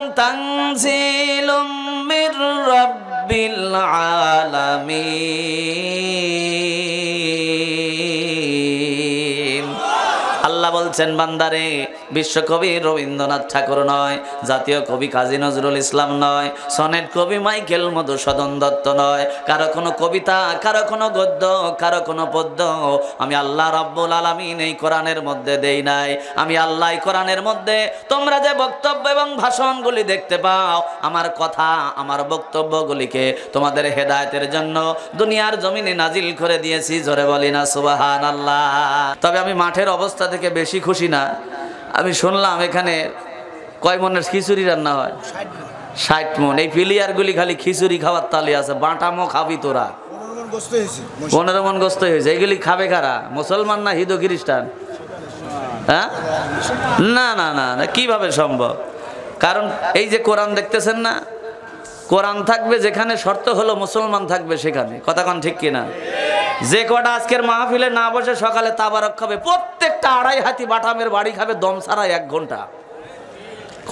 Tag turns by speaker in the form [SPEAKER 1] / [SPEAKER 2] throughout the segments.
[SPEAKER 1] তানজিলুম মির রাব্বিল আলামিন। আল্লাহ বলছেন, বান্দারে, বিশ্বকবি রবীন্দ্রনাথ ঠাকুর নয়, জাতীয় কবি কাজী নজরুল ইসলাম নয়, সনেট কবি মাইকেল মধুসূদন দত্ত নয়, কারো কোনো কবিতা, কারো কোনো গদ্য, কারো কোনো পদ্য আমি আল্লাহ রাব্বুল আলামিন এই কোরআনের মধ্যে দেই নাই। আমি আল্লাহ কোরআনের মধ্যে তোমরা যে বক্তব্য এবং ভাষণগুলি দেখতে পাও, আমার কথা, আমার বক্তব্যগুলিকে তোমাদের হেদায়েতের জন্য দুনিয়ার জমিনে নাজিল করে দিয়েছি। জোরে বলি না সুবহানাল্লাহ। তবে আমি মাঠের অবস্থা থেকে বেশি খুশি না। আমি শুনলাম এখানে কয় মনের খিচুড়ি রান্না হয়? 60 মন। এই প্লেয়ারগুলি খালি খিচুড়ি খাওয়ার তালে আছে। বাটামো খাবি তোরা? 15 মন গোস্ত হয়েছে। এইগুলি খাবে কারা? মুসলমান না হিন্দু খ্রিস্টান? হ্যাঁ, না না না না, কিভাবে সম্ভব? কারণ এই যে কোরআন দেখতেছেন না, কোরআন থাকবে যেখানে, শর্ত হলো মুসলমান থাকবে সেখানে। কথা কোন ঠিক কিনা? যে কটা আজকের মাহফিলে না বসে সকালে তাবারক খাবে, প্রত্যেকটা 2.5 হাতি বাটামের বাড়ি খাবে দম ছাড়া 1 ঘন্টা।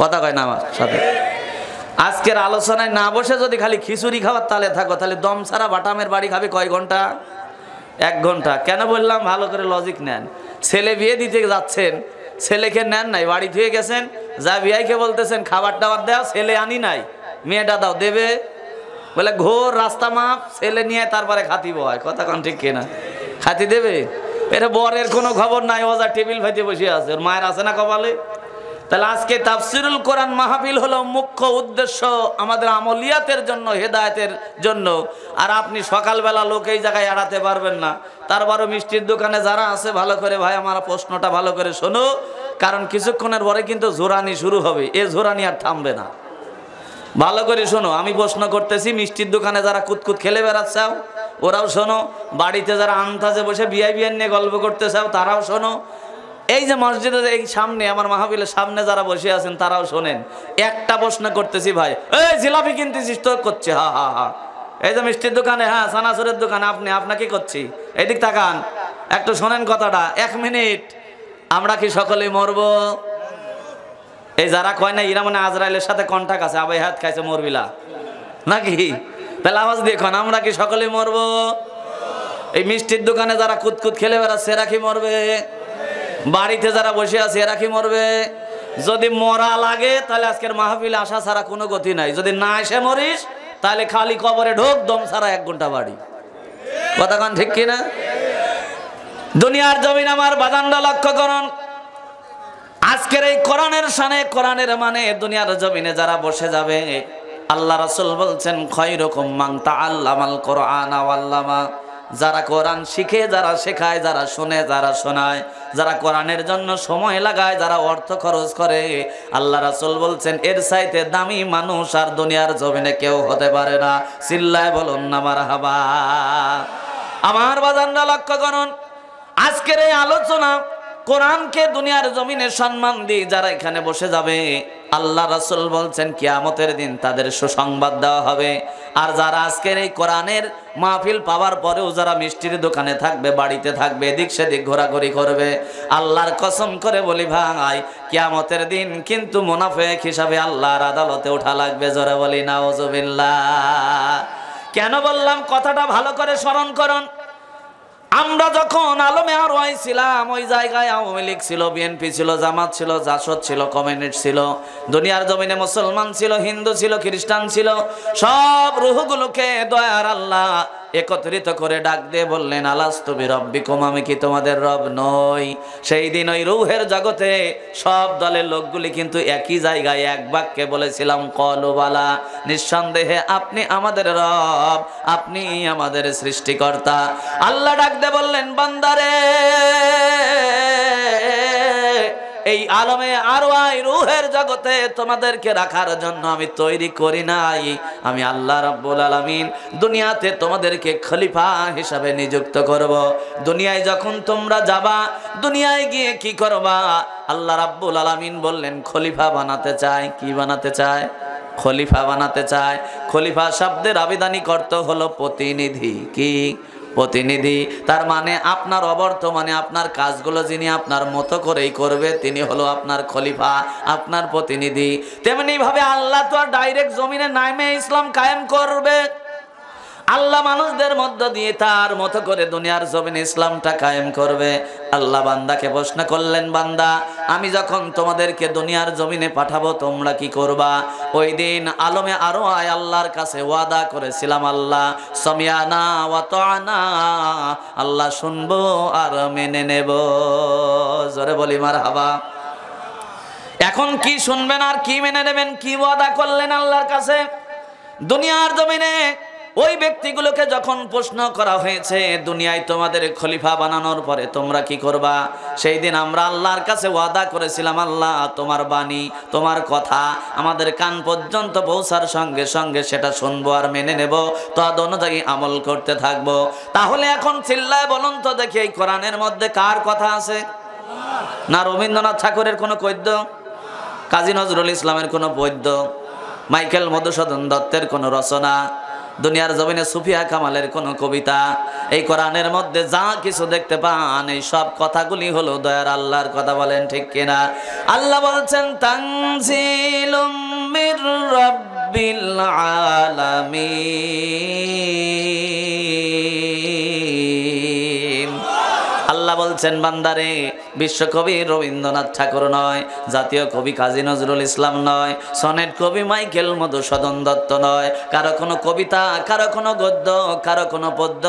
[SPEAKER 1] কথা কয় না আমার সাথে? আজকের আলোচনায় না বসে যদি খালি খিচুড়ি খাওয়ার তালে থাকো, তাহলে দম ছাড়া বাটামের বাড়ি খাবে কয় ঘন্টা? 1 ঘন্টা। কেন বললাম? ভালো করে লজিক নেন। ছেলে বিয়ে দিতে যাচ্ছেন, ছেলেকে নেন নাই, বাড়ি ধুয়ে গেছেন, যা বিয়াইকে বলতেছেন খাবার টাবার দাও, ছেলে আনি নাই, মেয়েটা দাও, দেবে? বলে ঘোর রাস্তা মাপ, ছেলে নিয়ে তারপরে খাতি বয়। কথা কোন ঠিক কিনা? খাতি দেবে? এটা বরের কোনো খবর নাই, ওজা টেবিল ভাইতে বসে আছে, ওর মায়ের আছে না কপালে? তাহলে আজকে তাফসিরুল কোরআন মাহফিল হলো মুখ্য উদ্দেশ্য আমাদের আমলিয়াতের জন্য, হেদায়েতের জন্য। আর আপনি সকালবেলা লোক এই জায়গায় এড়াতে পারবেন না। তারপরও মিষ্টির দোকানে যারা আছে, ভালো করে ভাই আমার প্রশ্নটা ভালো করে শোনো, কারণ কিছুক্ষণের পরে কিন্তু জোরানি শুরু হবে। এ জোরানি আর থামবে না। ভালো করে শোনো, আমি প্রশ্ন করতেছি, মিষ্টির দোকানে যারা কুতকুত খেলে বেড়াচ্ছাও ওরাও শোনো, বাড়িতে যারা আন্তাজে বসে বিয়াই বিয়ান নিয়ে গল্প করতে চাও তারাও শোনো, এই যে মসজিদের এই সামনে, আমার মাহফিলের সামনে যারা বসে আছেন তারাও শোনেন। একটা প্রশ্ন করতেছি ভাই, এই জিলাপি কিনতেছিস তো? করছে হা হা হা। এই যে মিষ্টির দোকানে, হ্যাঁ সানাসুরের দোকানে, আপনাকে করছি, এদিক তাকান, একটু শোনেন কথাটা 1 মিনিট। আমরা কি সকলেই মরবো? এই যারা কয় না এরা মানে আজরাইলের সাথে কন্টাক্ট আছে, আবাই হাত খাইছে মরবিলা নাকি? তাহলে আওয়াজ দেখুন, আমরা কি সকলেই মরবো? এই মিষ্টির দোকানে যারা কুতকুত খেলে বেড়াচ্ছে এরা কি মরবে? বাড়িতে যারা বসে আছে এরা কি মরবে? যদি মরা লাগে তাহলে আজকের মাহফিলে আসা ছাড়া কোনো গতি নাই। যদি না এসে মরিস তাহলে খালি কবরে ঢোক, দম ছাড়া 1 ঘন্টা বাড়ি। কথা কোন ঠিক কিনা? দুনিয়ার জমিন আমার বাজানরা লক্ষ্য করুন, আজকের এই কোরআনের শানে, কোরআনের মানে দুনিয়ার জমিনে যারা বসে যাবে, আল্লাহ রাসূল বলছেন খায়রুকুম মান তাআল্লামাল কোরআনা ওয়া আল্লামা। যারা কোরআন শিখে, যারা শেখায়, যারা শুনে, যারা শোনায়, যারা কোরআনের জন্য সময় লাগায়, যারা অর্থ খরচ করে, আল্লাহ রাসূল বলছেন এর চাইতে দামি মানুষ আর দুনিয়ার জমিনে কেউ হতে পারে না। চিল্লায় বলুন না মারহাবা। আমার বাজানরা লক্ষ্য করুন, আজকের এই আলোচনা কোরআনকে দুনিয়ার জমিনে সম্মান দিয়ে যারা এখানে বসে যাবে, আল্লাহ রাসূল বলছেন কিয়ামতের দিন তাদের সুসংবাদ দেওয়া হবে। আর যারা আজকের এই কোরআনের মাহফিল পাওয়ার পরেও যারা মিষ্টির দোকানে থাকবে, বাড়িতে থাকবে, এদিক সেদিক ঘোরাঘুরি করবে, আল্লাহর কসম করে বলি ভাই, কিয়ামতের দিন কিন্তু মুনাফিক হিসাবে আল্লাহর আদালতে ওঠা লাগবে। জোরে বলি নাউজুবিল্লাহ। কেন বললাম কথাটা ভালো করে স্মরণ করুন। আমরা যখন আলমে আর ছিলাম, ওই জায়গায় আওয়ামী লীগ ছিল, বিএনপি ছিল, জামাত ছিল, জাসদ ছিল, কমিউনিস্ট ছিল, দুনিয়ার জমিনে মুসলমান ছিল, হিন্দু ছিল, খ্রিস্টান ছিল, সব রূহগুলোকে দয়ার আল্লাহ একত্রিত করে ডাক দিয়ে বললেন আলাস্তু বিরাব্বিকুম, আমি কি তোমাদের রব নই? সেই দিন ওই রূহের জগতে সব দলের লোকগুলি কিন্তু একই জায়গায় এক বাক্যে বলেছিলাম ক্বালু বালা, নিঃসন্দেহে আপনি আমাদের রব, আপনি আমাদের সৃষ্টিকর্তা। আল্লাহ ডাক দিয়ে বললেন বান্দারে, এই আলমে আরওয়াহ রূহের জগতে তোমাদেরকে রাখার জন্য আমি তৈরি করি নাই। আমি আল্লাহ রাব্বুল আলামিন দুনিয়াতে তোমাদেরকে খলিফা হিসাবে নিযুক্ত করব। দুনিয়ায় যখন তোমরা যাবা, দুনিয়ায় গিয়ে কি করবা? আল্লাহ রাব্বুল আলামিন বললেন খলিফা বানাতে চায়। কি বানাতে চায়? খলিফা বানাতে চায়। খলিফা শব্দের আবিধানিক অর্থ হলো প্রতিনিধি। কি? প্রতিনিধি। তার মানে আপনার অবর্তমানে আপনার কাজগুলো যিনি আপনার মতো করেই করবে তিনি হলো আপনার খলিফা, আপনার প্রতিনিধি। তেমনি ভাবে আল্লাহ তো আর ডাইরেক্ট জমিনে নামে ইসলাম কায়েম করবে, আল্লাহ মানুষদের মধ্য দিয়ে তার মতো করে দুনিয়ার জমিনে ইসলামটা কায়েম করবে। আল্লাহ বান্দাকে প্রশ্ন করলেন, বান্দা আমি যখন তোমাদেরকে দুনিয়ার জমিনে পাঠাবো তোমরা কি করবা? ওই দিন আলমে আরো আয় আল্লাহর কাছে ওয়াদা করেছিলাম, আল্লাহ সামিয়ানা ওয়া তাআনা, আল্লাহ শুনবো আর মেনে নেব। জোরে বলি মারহাবা। এখন কি শুনবেন আর কি মেনে নেবেন? কি ওয়াদা করলেন আল্লাহর কাছে? দুনিয়ার জমিনে ওই ব্যক্তিগুলোকে যখন প্রশ্ন করা হয়েছে, দুনিয়ায় তোমাদের খলিফা বানানোর পরে তোমরা কি করবা? সেই দিন আমরা আল্লাহর কাছে ওয়াদা করেছিলাম, আল্লাহ তোমার বাণী, তোমার কথা আমাদের কান পর্যন্ত পৌঁছার সঙ্গে সঙ্গে সেটা শুনবো আর মেনে নেব, তদ অনুযায়ী আমল করতে থাকবো। তাহলে এখন চিল্লায় বলুন তো দেখি, এই কোরআনের মধ্যে কার কথা আছে? না রবীন্দ্রনাথ ঠাকুরের কোনো পদ্য, কাজী নজরুল ইসলামের কোনো পদ্য, মাইকেল মধুসূদন দত্তের কোনো রচনা, দুনিয়ার জমিনে সুফিয়া কামালের কোন কবিতা? এই কোরআনের মধ্যে যা কিছু দেখতে পান এই সব কথাগুলি হলো দয়ার আল্লাহর কথা। বলেন ঠিক কিনা? আল্লাহ বলছেন তানজিলুম মির রাব্বিল আলামিন। আল্লাহ বলছেন, বান্দারে বিশ্বকবি রবীন্দ্রনাথ ঠাকুর নয়, জাতীয় কবি কাজী নজরুল ইসলাম নয়, সনেট কবি মাইকেল মধুসূদন দত্ত নয়, কারো কোনো কবিতা, কারো কোনো গদ্য, কারো কোনো পদ্য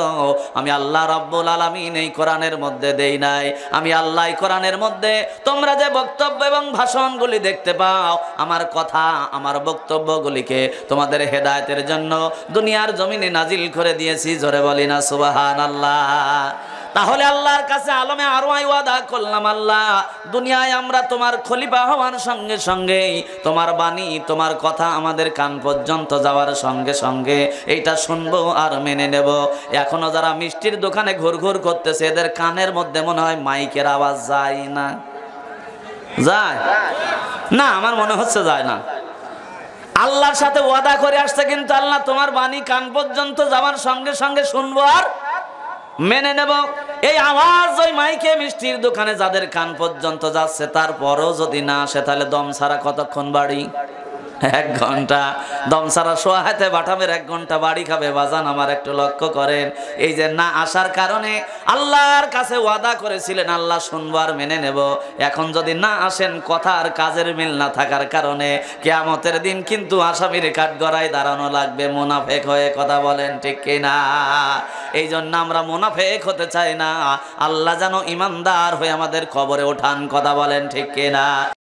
[SPEAKER 1] আমি আল্লাহ রাব্বুল আলামিন এই কোরআনের মধ্যে দেই নাই। আমি আল্লাহ এই কোরআনের মধ্যে তোমরা যে বক্তব্য এবং ভাষণগুলি দেখতে পাও, আমার কথা, আমার বক্তব্যগুলিকে তোমাদের হেদায়েতের জন্য দুনিয়ার জমিনে নাজিল করে দিয়েছি। জোরে বলি না সুবহানাল্লাহ। তাহলে আল্লাহর কাছে আলমে আরো ওয়াদা করলাম, আল্লাহ দুনিয়ায় আমরা তোমার খলিফা হওয়ার সঙ্গে সঙ্গে তোমার বাণী, তোমার কথা আমাদের কান পর্যন্ত যাওয়ার সঙ্গে সঙ্গে এইটা শুনবো আর মেনে নেব। এখনো যারা মিষ্টির দোকানে ঘুরঘুর করতেছে এদের কানের মধ্যে মনে হয় মাইকের আওয়াজ যায় না? যায় না? আমার মনে হচ্ছে যায় না। আল্লাহর সাথে ওয়াদা করে আসছে, কিন্তু আল্লাহ তোমার বাণী কান পর্যন্ত যাওয়ার সঙ্গে সঙ্গে শুনবো আর মেনে নেব। এই আওয়াজ ওই মাইকে মিষ্টির দোকানে যাদের কান পর্যন্ত যাচ্ছে, তারপরও যদি না আসে তাহলে দম ছাড়া কতক্ষণ বাড়ি? 1 ঘন্টা। দম ছাড়া সোহাতে বাটামের 1 ঘন্টা বাড়ি খাবে। বাজান আমার একটু লক্ষ্য করেন, এই যে না আসার কারণে আল্লাহর কাছে ওয়াদা করেছিলেন আল্লাহ শুনবো আর মেনে নেব, এখন যদি না আসেন কথা আর কাজের মিল না থাকার কারণে কিয়ামতের দিন কিন্তু আসামির কাঠগড়ায় দাঁড়ানো লাগবে মুনাফেক হয়ে। কথা বলেন ঠিক কিনা? এই জন্য আমরা মুনাফেক হতে চাই না, আল্লাহ যেন ইমানদার হয়ে আমাদের কবরে ওঠান। কথা বলেন ঠিক কিনা?